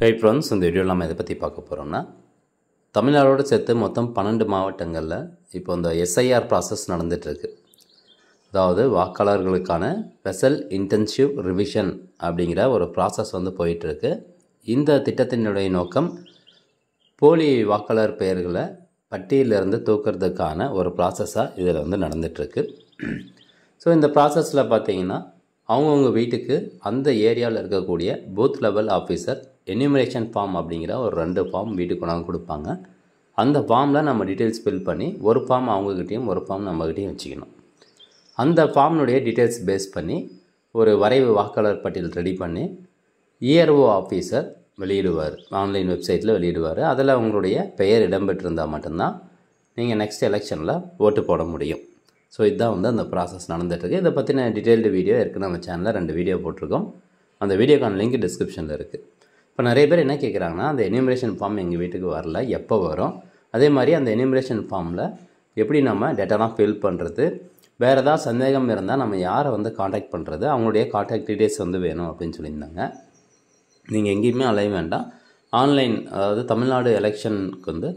Hey friends, இந்த வீடியோவில் நம்ம இதை பற்றி பார்க்க போகிறோம்னா, தமிழ்நாடோடு சேர்த்து மொத்தம் 12 மாவட்டங்களில் இப்போ இந்த எஸ்ஐஆர் ப்ராசஸ் நடந்துகிட்ருக்கு. அதாவது வாக்காளர்களுக்கான ஸ்பெஷல் இன்டென்சிவ் ரிவிஷன் அப்படிங்கிற ஒரு ப்ராசஸ் போயிட்டுருக்கு. இந்த திட்டத்தினுடைய நோக்கம் போலி வாக்காளர் பெயர்களை பட்டியலிருந்து தூக்கிறதுக்கான ஒரு ப்ராசஸாக இதில் நடந்துகிட்ருக்கு. ஸோ இந்த ப்ராசஸில் பார்த்தீங்கன்னா, அவங்கவுங்க வீட்டுக்கு அந்த ஏரியாவில் இருக்கக்கூடிய booth level officer enumeration form அப்படிங்கிற ஒரு 2 ஃபார்ம் வீட்டுக்கு கொண்டாந்து கொடுப்பாங்க. அந்த ஃபார்மில் நம்ம டீட்டெயில்ஸ் ஃபில் பண்ணி ஒரு ஃபார்ம் அவங்கக்கிட்டையும் ஒரு ஃபார்ம் நம்மக்கிட்டையும் வச்சுக்கணும். அந்த ஃபார்ம்னுடைய டீட்டெயில்ஸ் பேஸ் பண்ணி ஒரு வரைவு வாக்காளர் பட்டியல் ரெடி பண்ணி இஆர்ஓ ஆஃபீஸர் வெளியிடுவார், ஆன்லைன் வெப்சைட்டில் வெளியிடுவார். அதில் உங்களுடைய பெயர் இடம்பெற்றிருந்தால் மட்டும்தான் நீங்கள் நெக்ஸ்ட் எலெக்ஷனில் ஓட்டு போட முடியும். ஸோ இதுதான் அந்த ப்ராசஸ் நடந்துகிட்ருக்கு. இதை பற்றின டீட்டெயில்டு வீடியோ இருக்குது, நம்ம சேனலில் 2 வீடியோ போட்டிருக்கோம். அந்த வீடியோக்கான லிங்க் டிஸ்கிரிப்ஷனில் இருக்குது. இப்போ நிறைய பேர் என்ன கேட்குறாங்கன்னா, அந்த என்யூமரேஷன் ஃபார்ம் எங்கள் வீட்டுக்கு வரல, எப்போ வரும், அதே மாதிரி அந்த என்யூமரேஷன் ஃபார்மில் எப்படி நம்ம டேட்டாலாம் ஃபில் பண்ணுறது, வேறு ஏதாவது சந்தேகம் இருந்தால் நம்ம யாரை காண்டாக்ட் பண்ணுறது, அவங்களுடைய காண்டாக்ட் டீட்டெயில்ஸ் வேணும் அப்படின்னு சொல்லியிருந்தாங்க. நீங்கள் எங்கேயுமே அலைய வேண்டாம். ஆன்லைன், அதாவது தமிழ்நாடு எலெக்ஷனுக்கு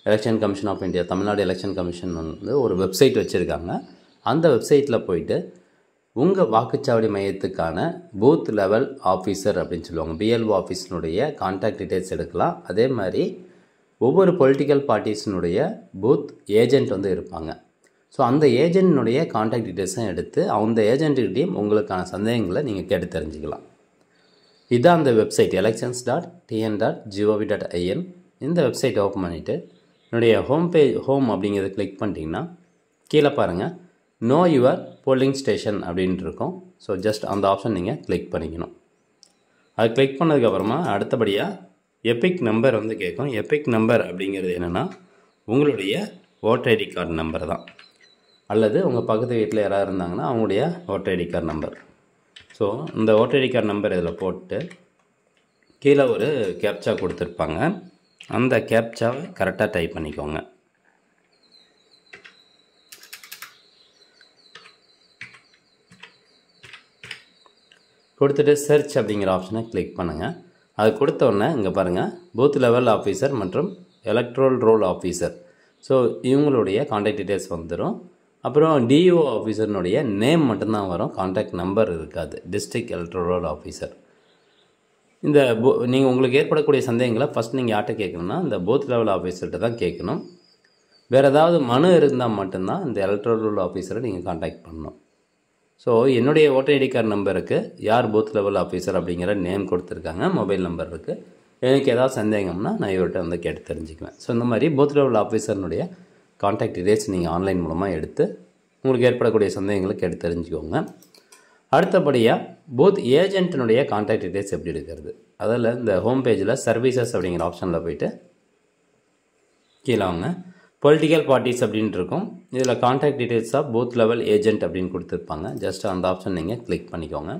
election commission of India, Tamil Nadu election commission ஒரு வெப்சைட் வச்சுருக்காங்க. அந்த வெப்சைட்டில் போயிட்டு உங்கள் வாக்குச்சாவடி மையத்துக்கான பூத் லெவல் ஆஃபீஸர் அப்படின்னு சொல்லுவாங்க, பிஎல்ஓ ஆஃபீஸினுடைய கான்டாக்ட் டீட்டெயில்ஸ் எடுக்கலாம். அதே மாதிரி ஒவ்வொரு பொலிட்டிக்கல் பார்ட்டிஸினுடைய பூத் ஏஜெண்ட் இருப்பாங்க. ஸோ அந்த ஏஜென்ட்னுடைய கான்டாக்ட் டீட்டெயில்ஸும் எடுத்து அந்த ஏஜென்ட்டுக்கிட்டையும் உங்களுக்கான சந்தேகங்களை நீங்கள் கேட்டு தெரிஞ்சுக்கலாம். இதுதான் அந்த வெப்சைட் elections.tn.gov.in. இந்த வெப்சைட் ஓப்பன் பண்ணிவிட்டு என்னுடைய ஹோம் அப்படிங்கிறத கிளிக் பண்ணிட்டீங்கன்னா கீழே பாருங்கள், நோ யுவர் போலிங் ஸ்டேஷன் அப்படின்ட்டு இருக்கும். ஸோ ஜஸ்ட் அந்த ஆப்ஷன் நீங்கள் கிளிக் பண்ணிக்கணும். அது கிளிக் பண்ணதுக்கப்புறமா அடுத்தபடியாக எபிக் நம்பர் கேட்கும். எபிக் நம்பர் அப்படிங்கிறது என்னென்னா, உங்களுடைய ஓட்டர் ஐடி கார்டு நம்பர் தான், அல்லது உங்கள் பக்கத்து வீட்டில் யாராவது இருந்தாங்கன்னா அவங்களுடைய voter ID card number. So இந்த ஓட்டர் ஐடி கார்டு நம்பர் இதில் போட்டு கீழே ஒரு கேப்சா கொடுத்துருப்பாங்க. அந்த கேப்சாவை கரெக்டாக டைப் பண்ணிக்கோங்க. கொடுத்துட்டு சர்ச் அப்படிங்கிற ஆப்ஷனை கிளிக் பண்ணுங்கள். அது கொடுத்தோடனே இங்கே பாருங்கள், பூத் லெவல் ஆஃபீஸர் மற்றும் எலக்ட்ரல் ரோல் ஆஃபீஸர். ஸோ இவங்களுடைய கான்டாக்ட் டீட்டெயில்ஸ் வந்துடும். அப்புறம் டிஓ ஆஃபீஸர்னுடைய நேம் மட்டும்தான் வரும், கான்டாக்ட் நம்பர் இருக்காது. District electoral role officer. இந்த நீங்கள் உங்களுக்கு ஏற்படக்கூடிய சந்தேகங்களை ஃபஸ்ட் நீங்கள் யார்கிட்ட கேட்கணும்னா இந்த பூத் லெவல் ஆஃபீஸர்கிட்ட தான் கேட்கணும். வேறு ஏதாவது மனு இருந்தால் மட்டும்தான் இந்த எலக்ட்ரல் ரோல் ஆஃபீஸரை நீங்கள் கான்டாக்ட் பண்ணணும். ஸோ என்னுடைய ஓட்டர் ஐடி கார்டு நம்பருக்கு யார் பூத் லெவல் ஆஃபீஸர் அப்படிங்கிற நேம் கொடுத்துருக்காங்க, மொபைல் நம்பர் இருக்குது. எனக்கு ஏதாவது சந்தேகம்னா நான் இவர்கிட்ட கேட்டு தெரிஞ்சுக்குவேன். ஸோ இந்த மாதிரி பூத் லெவல் ஆஃபீஸர்னுடைய கான்டாக்ட் டீட்டெயில்ஸ் நீங்கள் ஆன்லைன் மூலமாக எடுத்து உங்களுக்கு ஏற்படக்கூடிய சந்தேகங்களை கேட்டு தெரிஞ்சுக்கோங்க. அடுத்தபடியாக பூத் ஏஜென்ட்டினுடைய கான்டாக்ட் டீட்டெயில்ஸ் எப்படி எடுக்கிறது, அதில் இந்த ஹோம் பேஜில் சர்வீசஸ் அப்படிங்கிற ஆப்ஷனில் போய்ட்டு கீழே வாங்க, பொலிட்டிக்கல் பார்ட்டிஸ் அப்படின்ட்டு இருக்கும். இதில் contact details of booth level agent அப்படின்னு கொடுத்துருப்பாங்க. ஜஸ்ட் அந்த ஆப்ஷன் நீங்கள் கிளிக் பண்ணிக்கோங்க.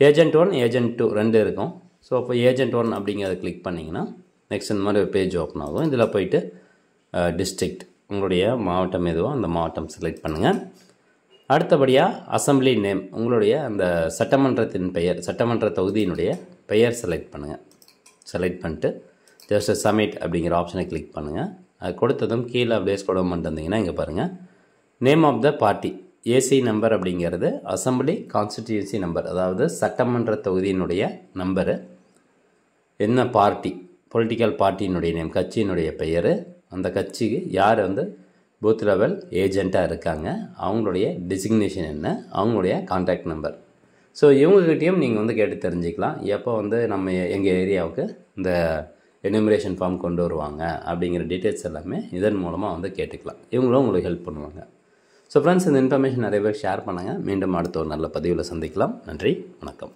ஏஜென்ட் 1 ஏஜென்ட் 2 2 இருக்கும். ஸோ இப்போ ஏஜென்ட் 1 அப்படிங்கிறத கிளிக் பண்ணிங்கன்னா நெக்ஸ்ட் இந்த மாதிரி ஒரு பேஜ் ஓப்பன் ஆகும். இதில் போய்ட்டு டிஸ்ட்ரிக்ட், உங்களுடைய மாவட்டம் எதுவோ அந்த மாவட்டம் செலக்ட் பண்ணுங்கள். அடுத்தபடியாக அசம்பிளி நேம், உங்களுடைய அந்த சட்டமன்றத்தின் பெயர், சட்டமன்ற தொகுதியினுடைய பெயர் செலக்ட் பண்ணுங்கள். செலக்ட் பண்ணிட்டு ஜஸ்ட் சப்மிட் அப்படிங்கிற ஆப்ஷனை கிளிக் பண்ணுங்கள். அது கொடுத்ததும் கீழே அப்படியே ஸ்க்ரோல் பண்ணிட்டு வந்தீங்கன்னா இங்கே பாருங்கள், name of the party, AC number அப்படிங்கிறது அசம்பிளி கான்ஸ்டிடியூன்சி நம்பர், அதாவது சட்டமன்ற தொகுதியினுடைய நம்பரு, என்ன பார்ட்டி, பொலிட்டிக்கல் பார்ட்டியினுடைய நேம், கட்சியினுடைய பெயர், அந்த கட்சிக்கு யார் பூத் லெவல் ஏஜெண்ட்டாக இருக்காங்க, அவங்களுடைய டிசிக்னேஷன் என்ன, அவங்களுடைய கான்டாக்ட் நம்பர். ஸோ இவங்ககிட்டையும் நீங்கள் கேட்டு தெரிஞ்சுக்கலாம், எப்போ நம்ம எங்கள் ஏரியாவுக்கு இந்த என்யூமரேஷன் ஃபார்ம் கொண்டு வருவாங்க அப்படிங்கிற டீட்டெயில்ஸ் எல்லாமே இதன் மூலமாக கேட்டுக்கலாம். இவங்களும் உங்களுக்கு ஹெல்ப் பண்ணுவாங்க. ஸோ ஃப்ரெண்ட்ஸ், இந்த இன்ஃபர்மேஷன் நிறைய பேர் ஷேர் பண்ணுங்கள். மீண்டும் அடுத்த ஒரு நல்ல பதிவில் சந்திக்கலாம். நன்றி, வணக்கம்.